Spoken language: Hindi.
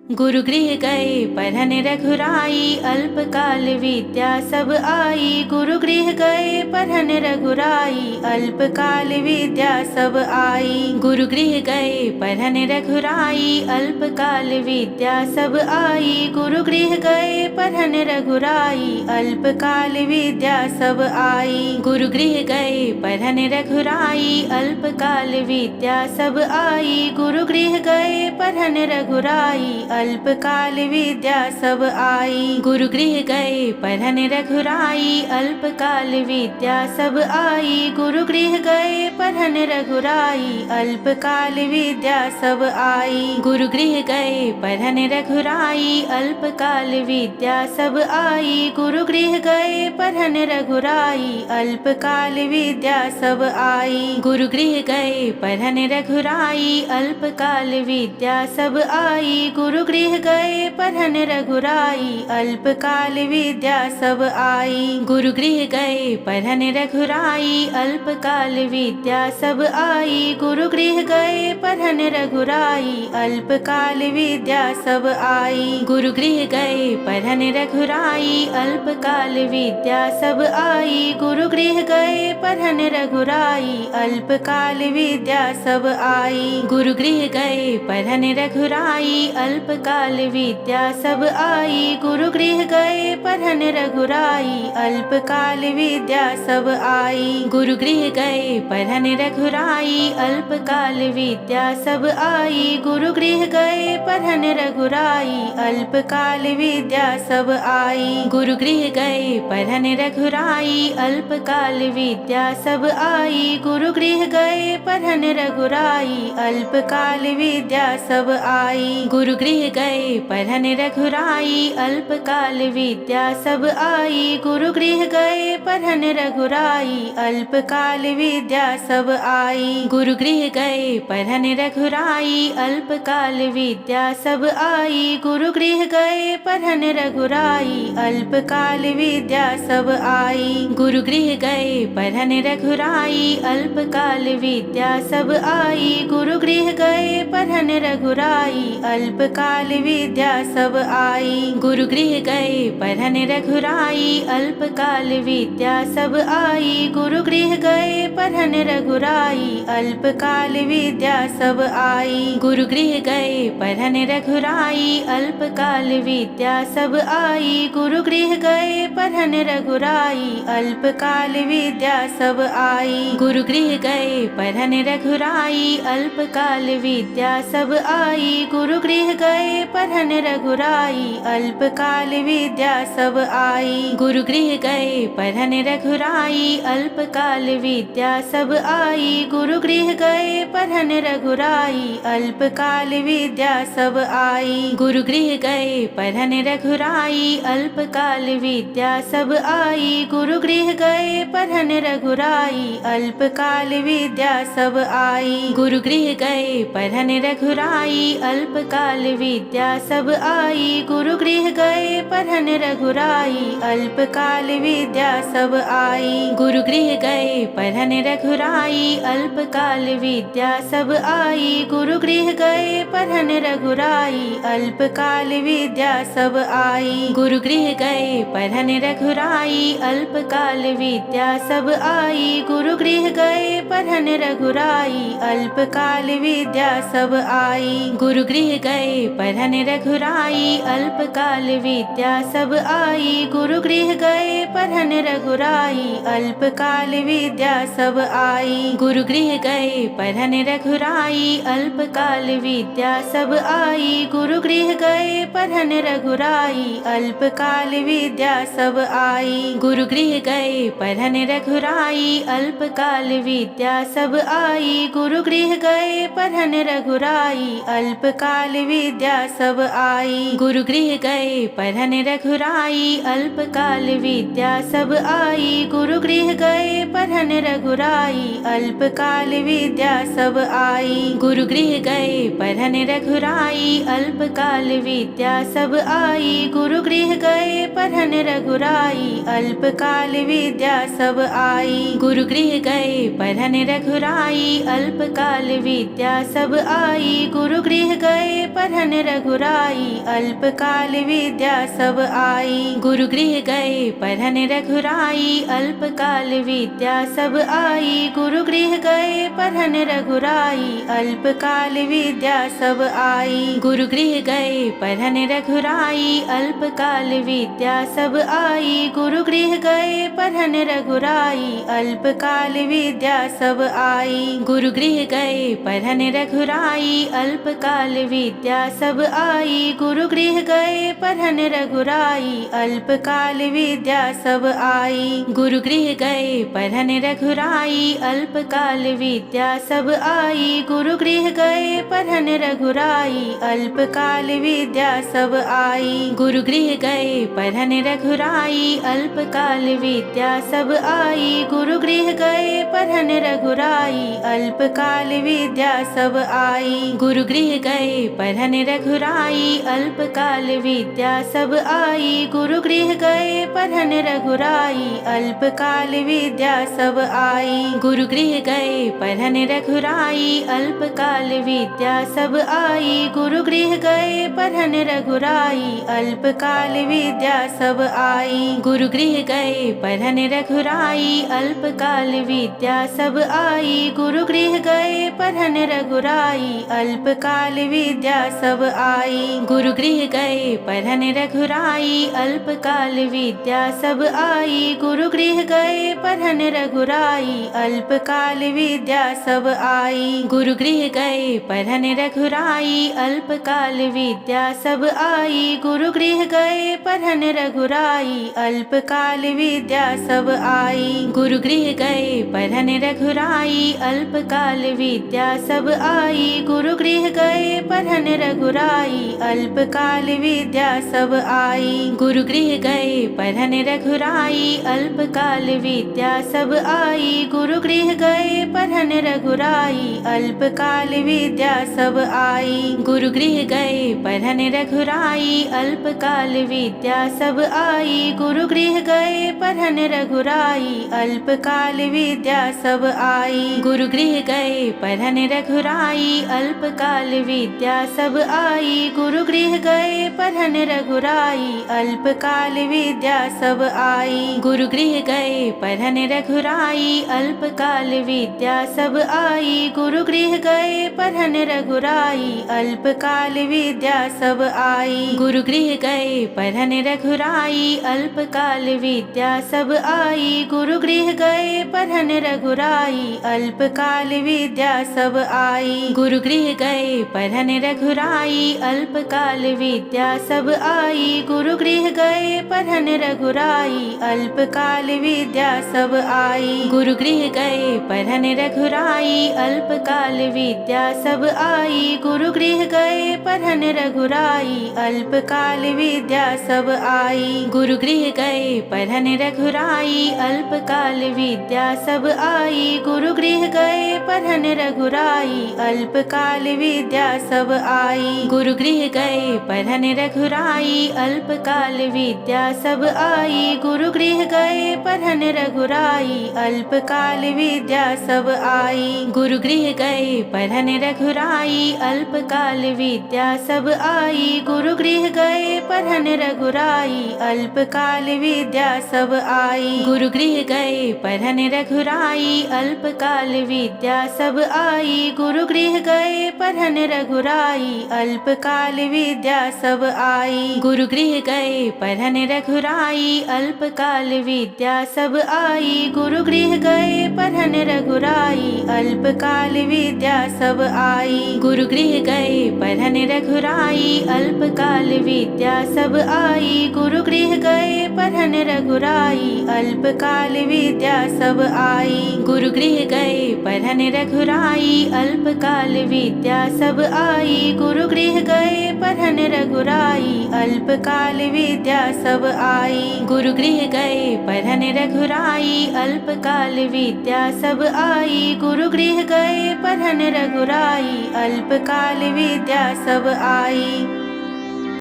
गुरु गृह गए परहन रघुराई, अल्पकाल विद्या सब आई। गुरु गृह गए परहन रघुराई, अल्पकाल विद्या सब आई। गुरु गृह गए परहन रघुराई, अल्पकाल विद्या सब आई। गुरु गृह गए परहन रघुराई, अल्पकाल विद्या सब आई। गुरु गृह गए परहन रघुराई, अल्पकाल विद्या सब आई। गुरु गृह गए परहन रघुराई, अल्पकाल विद्या सब आई। गुरु गृह गए परहन रघुराई, अल्पकाल विद्या सब आई। गुरु गृह गए परहन रघुराई, अल्पकाल विद्या सब आई। गुरु गृह गए परहन रघुराई, अल्पकाल विद्या सब आई। गुरु गृह गए परहन रघुराई, अल्पकाल विद्या सब आई। गुरु गृह गए परहन रघुराई, अल्पकाल विद्या सब आई। गुरु गृह गए परहन रघुराई, अल्पकाल विद्या सब आई। गुरु गृह गए परहन रघुराई, अल्पकाल विद्या सब आई। गुरु गृह गए परहन रघुराई, अल्पकाल विद्या सब आई। गुरु गृह गए परहन रघुराई, अल्पकाल विद्या सब आई। गुरु गृह गए परहन रघुराई, अल्पकाल विद्या सब आई। गुरु गृह गए परहन रघुराई, अल्पकाल विद्या सब आई। गुरु गृह गए परहन रघुराई, अल्पकाल विद्या सब आई। गुरु गृह गए परहन रघुराई, अल्पकाल विद्या सब आई। गुरु गृह गए परहन रघुराई, अल्पकाल विद्या सब आई। गुरु गृह गए परहन रघुराई, अल्पकाल विद्या सब आई। गुरु गृह गए परहन रघुराई, अल्पकाल विद्या सब आई। गुरु गृह गए परहन रघुराई, अल्पकाल विद्या सब आई। गुरु गृह गए परहन रघुराई, अल्पकाल विद्या सब आई। गुरु गृह गए परहन रघुराई, अल्पकाल विद्या सब आई। गुरु गृह गए परहन रघुराई, अल्पकाल विद्या सब आई। गुरु गृह गए परहन रघुराई, अल्पकाल विद्या सब आई। गुरु गृह गए परहन रघुराई, अल्पकाल विद्या सब आई। गुरु गृह गए परहन रघुराई, अल्पकाल विद्या सब आई। गुरु गृह गए परहन रघुराई, अल्पकाल विद्या सब आई। गुरु गृह गए परहन रघुराई, अल्पकाल विद्या सब आई। गुरु गृह गए परहन रघुराई, अल्पकाल विद्या सब आई। गुरु गृह गए परहन रघुराई, अल्पकाल विद्या सब आई। गुरु गृह गए परहन रघुराई, अल्पकाल विद्या सब आई। गुरु गृह गए परहन रघुराई, अल्पकाल विद्या सब आई। गुरु गृह गए परहन रघुराई, अल्पकाल विद्या सब आई। गुरु गृह गए परहन रघुराई, अल्पकाल विद्या सब आई। गुरु गृह गए परहन रघुराई, अल्पकाल विद्या सब आई। गुरु गृह गए परहन रघुराई, अल्पकाल विद्या सब आई। गुरु गृह गए परहन रघुराई, अल्पकाल विद्या सब आई। गुरु गृह गए परहन रघुराई, अल्पकाल विद्या सब आई। गुरु गृह गए परहन रघुराई, अल्पकाल विद्या सब आई। गुरु गृह गए परहन रघुराई, अल्पकाल विद्या सब आई। गुरु गृह गए परहन रघुराई, अल्पकाल विद्या सब आई। गुरु गृह गए परहन रघुराई, अल्पकाल विद्या सब आई। गुरु गृह गए परहन रघुराई, अल्पकाल विद्या सब आई। गुरु गृह गए परहन रघुराई, अल्पकाल विद्या सब आई। गुरु गृह गए परहन रघुराई, अल्पकाल विद्या सब आई। गुरु गृह गए परहन रघुराई, अल्पकाल विद्या सब आई। गुरु गृह गए परहन रघुराई, अल्पकाल विद्या सब आई। गुरु गृह गए परहन रघुराई, अल्पकाल विद्या सब आई। गुरु गृह गए परहन रघुराई, अल्पकाल विद्या सब आई। गुरु गृह गए परहन रघुराई, अल्पकाल विद्या सब आई। गुरु गृह गए परहन रघुराई, अल्पकाल विद्या सब आई। गुरु गृह गए परहन रघुराई, अल्पकाल विद्या सब आई। गुरु गृह गए परहन पढ़न रघुराई अल्पकाल विद्या सब आई। गुरु गृह गए पढ़न रघुराई अल्पकाल विद्या सब आई। गुरु गृह गए पढ़न रघुराई अल्पकाल विद्या सब आई। गुरु गृह गए पढ़न रघुराई अल्पकाल विद्या सब आई। गुरु गृह गए पढ़न रघुराई अल्पकाल विद्या सब आई। गुरु गृह गए पढ़न रघुराई अल्पकाल विद्या सब आई। गुरु गृह गए पढ़न रघुराई अल्पकाल विद्या सब आई। गुरु गृह गए पढ़न रघुराई अल्पकाल विद्या सब आई। गुरु गृह गए पढ़न रघुराई अल्पकाल विद्या सब आई। गुरु गृह गए पढ़न रघुराई अल्पकाल विद्या सब आई। गुरु गृह गए पढ़न रघुराई अल्पकाल विद्या सब आई। गुरु गृह गए पढ़न रघुराई अल्पकाल विद्या सब आई। गुरु गृह गए पढ़न रघुराई अल्पकाल विद्या सब आई। गुरु गृह गए पढ़न रघुराई अल्पकाल विद्या सब आई। गुरु गृह गए पढ़न रघुराई अल्पकाल विद्या सब आई। गुरु गृह गए पढ़न रघुराई अल्पकाल विद्या सब आई। गुरु गृह गए पढ़न रघुराई अल्पकाल विद्या सब आई। गुरु गृह गए पढ़न रघुराई अल्पकाल विद्या सब आई। गुरु गृह गए पढ़न रघुराई अल्पकाल विद्या सब आई। गुरु गृह गए पढ़न रघुराई अल्पकाल विद्या सब आई। गुरु गृह गए पढ़न रघुराई अल्पकाल विद्या सब आई। गुरु गृह गए पढ़न रघुराई अल्पकाल विद्या सब आई। गुरु गृह गए पढ़न रघुराई अल्पकाल विद्या सब आई। गुरु गृह गए पढ़न रघुराई अल्पकाल विद्या सब आई। गुरु गृह गए पढ़न रघुराई अल्पकाल विद्या सब आई। गुरु गृह गए पढ़न रघुराई अल्पकाल विद्या सब आई। गुरु गृह गए पढ़न रघुराई अल्पकाल विद्या सब आई। गुरु गृह गए पढ़न रघुराई अल्पकाल विद्या सब आई। गुरु गृह गए पढ़न रघुराई अल्पकाल विद्या सब आई। गुरु गृह गए पढ़न रघुराई अल्पकाल विद्या सब आई। गुरु गृह गए पढ़न रघुराई अल्पकाल विद्या सब आई। गुरु गृह गए पढ़न रघुराई अल्पकाल विद्या सब आई। गुरु गृह गए पढ़न रघुराई अल्पकाल विद्या सब आई। गुरु गृह गए पढ़न रघुराई अल्पकाल विद्या सब आई। गुरु गृह गए पढ़न रघुराई अल्पकाल विद्या सब आई। गुरु गृह गए पढ़न रघुराई अल्पकाल विद्या सब आई। गुरु गृह गए पढ़न रघुराई अल्पकाल विद्या सब आई। गुरु गृह गए पढ़न रघुराई अल्पकाल विद्या सब आई। गुरु गृह गए पढ़न रघुराई अल्पकाल विद्या सब आई। गुरु गृह गए पढ़न रघुराई अल्पकाल विद्या सब आई। गुरु गृह गए पढ़न रघुराई अल्पकाल विद्या सब आई। गुरु गृह गए पढ़न रघुराई अल्पकाल विद्या सब आई। गुरु गृह गए पढ़न रघुराई अल्पकाल विद्या सब आई। गुरु गृह गए पढ़न रघुराई अल्पकाल विद्या सब आई। गुरु गृह गए पढ़न रघुराई अल्पकाल विद्या सब आई। गुरु गृह गए पढ़न रघुराई अल्पकाल विद्या सब आई। गुरु गृह गए पढ़न रघुराई अल्पकाल विद्या सब आई। गुरु गृह गए पढ़न रघुराई अल्पकाल विद्या सब आई। गुरु गृह गए पढ़न रघुराई अल्पकाल विद्या सब आई। गुरु गृह गए पढ़न रघुराई अल्पकाल विद्या सब आई। गुरु गृह गए पढ़न रघुराई अल्पकाल विद्या सब आई। गुरु गृह गए पढ़न रघुराई अल्पकाल विद्या सब आई। गुरु गृह गए पढ़न रघुराई अल्पकाल विद्या सब आई।